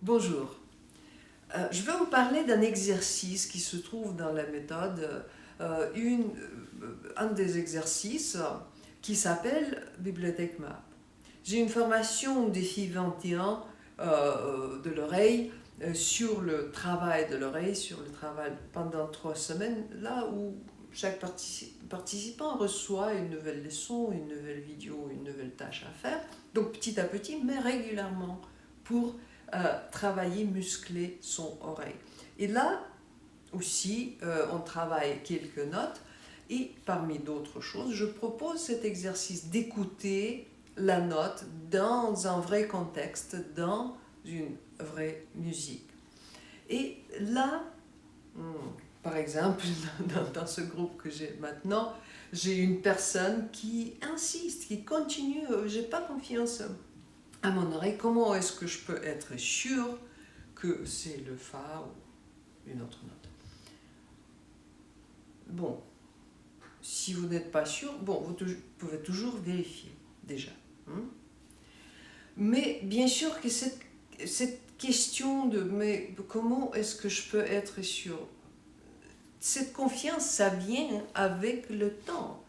Bonjour. Je vais vous parler d'un exercice qui se trouve dans la méthode, un des exercices qui s'appelle Bibliothèque Map. J'ai une formation au défi 21 de l'oreille sur le travail de l'oreille, sur le travail pendant 3 semaines, là où chaque participant reçoit une nouvelle leçon, une nouvelle vidéo, une nouvelle tâche à faire, donc petit à petit, mais régulièrement, pour travailler, muscler son oreille. Et là aussi, on travaille quelques notes et parmi d'autres choses, je propose cet exercice d'écouter la note dans un vrai contexte, dans une vraie musique. Et là, par exemple, dans ce groupe que j'ai maintenant, j'ai une personne qui insiste, qui continue, j'ai pas confiance à mon oreille, comment est-ce que je peux être sûr que c'est le Fa ou une autre note? Bon, si vous n'êtes pas sûr, bon, vous pouvez toujours vérifier, déjà. Mais bien sûr que cette question de mais comment est-ce que je peux être sûr? Cette confiance, ça vient avec le temps.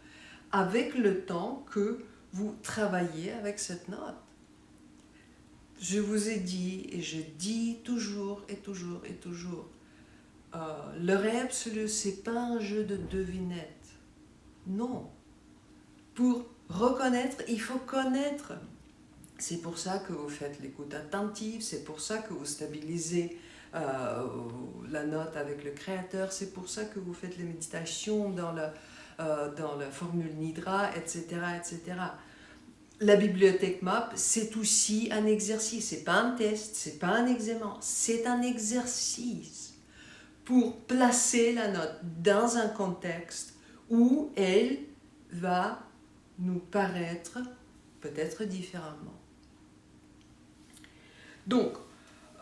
Avec le temps que vous travaillez avec cette note. Je vous ai dit, et je dis toujours et toujours et toujours, le rêve absolu, c'est pas un jeu de devinettes. Non. Pour reconnaître, il faut connaître. C'est pour ça que vous faites l'écoute attentive, c'est pour ça que vous stabilisez la note avec le créateur, c'est pour ça que vous faites les méditations dans la formule Nidra, etc., etc. La bibliothèque MAP, c'est aussi un exercice, c'est pas un test, c'est pas un examen, c'est un exercice pour placer la note dans un contexte où elle va nous paraître peut-être différemment. Donc,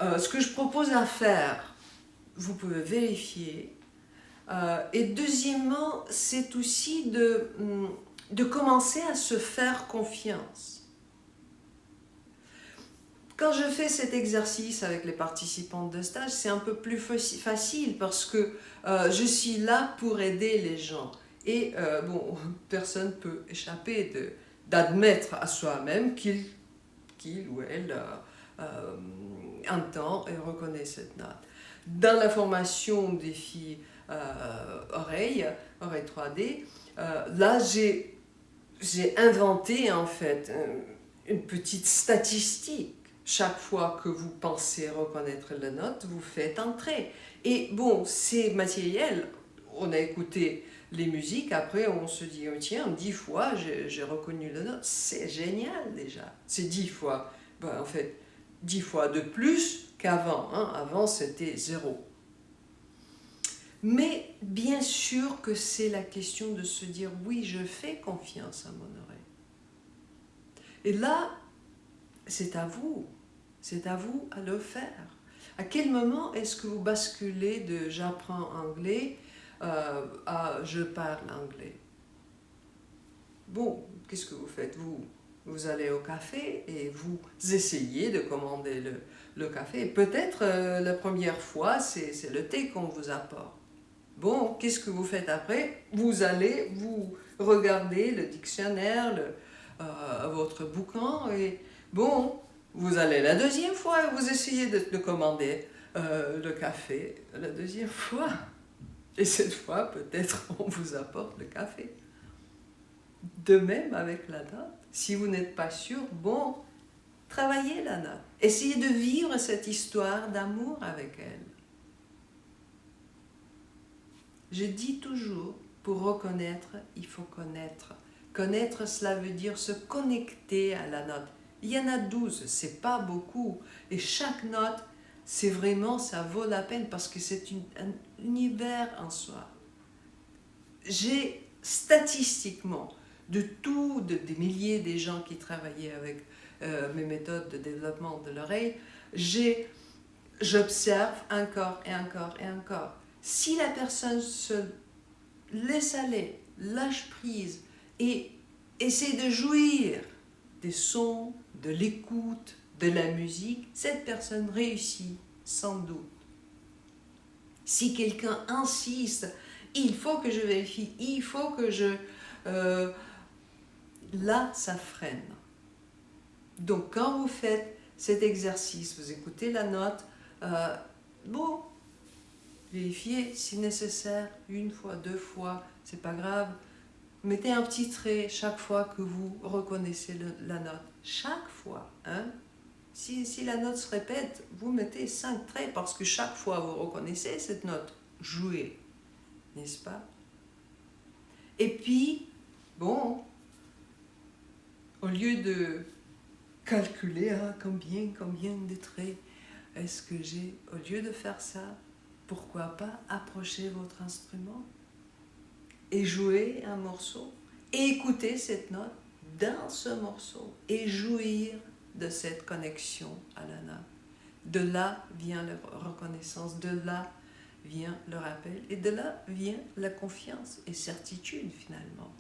ce que je propose à faire, vous pouvez vérifier. Et deuxièmement, c'est aussi de commencer à se faire confiance. Quand je fais cet exercice avec les participants de stage, c'est un peu plus facile parce que je suis là pour aider les gens. Et bon, personne ne peut échapper d'admettre à soi-même qu'il ou elle entend et reconnaît cette note. Dans la formation des filles oreille 3D, là j'ai inventé en fait une petite statistique. Chaque fois que vous pensez reconnaître la note, vous faites entrer. Et bon, c'est matériel. On a écouté les musiques, après on se dit, oh, tiens, 10 fois j'ai reconnu la note. C'est génial déjà. C'est 10 fois. Ben, en fait, 10 fois de plus qu'avant. Hein. Avant, c'était 0. Mais bien sûr que c'est la question de se dire, oui, je fais confiance à mon oreille. Et là, c'est à vous à le faire. À quel moment est-ce que vous basculez de j'apprends anglais à je parle anglais? Bon, qu'est-ce que vous faites? Vous allez au café et vous essayez de commander le café. Peut-être la première fois, c'est le thé qu'on vous apporte. Bon, qu'est-ce que vous faites après? Vous allez, vous regardez le dictionnaire, votre bouquin, et bon, vous allez la deuxième fois et vous essayez de commander le café la deuxième fois. Et cette fois, peut-être on vous apporte le café. De même avec la note. Si vous n'êtes pas sûr, bon, travaillez la note. Essayez de vivre cette histoire d'amour avec elle. Je dis toujours, pour reconnaître, il faut connaître. Connaître, cela veut dire se connecter à la note. Il y en a 12, c'est pas beaucoup. Et chaque note, c'est vraiment, ça vaut la peine parce que c'est un univers en soi. J'ai statistiquement, des milliers de gens qui travaillaient avec mes méthodes de développement de l'oreille, j'observe encore et encore et encore. Si la personne se laisse aller, lâche prise et essaie de jouir des sons, de l'écoute, de la musique, cette personne réussit sans doute. Si quelqu'un insiste, il faut que je vérifie, il faut que je... là, ça freine. Donc quand vous faites cet exercice, vous écoutez la note, bon, vérifiez si nécessaire, une fois, deux fois, c'est pas grave. Mettez un petit trait chaque fois que vous reconnaissez la note. Chaque fois, hein? Si la note se répète, vous mettez 5 traits parce que chaque fois vous reconnaissez cette note. Jouez, n'est-ce pas? Et puis, bon, au lieu de calculer combien de traits est-ce que j'ai, au lieu de faire ça, pourquoi pas approcher votre instrument et jouer un morceau et écouter cette note dans ce morceau et jouir de cette connexion à la note. De là vient la reconnaissance, de là vient le rappel et de là vient la confiance et certitude finalement.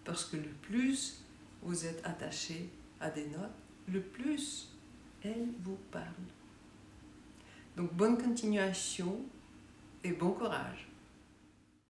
Parce que le plus vous êtes attaché à des notes, le plus elles vous parlent. Donc bonne continuation et bon courage.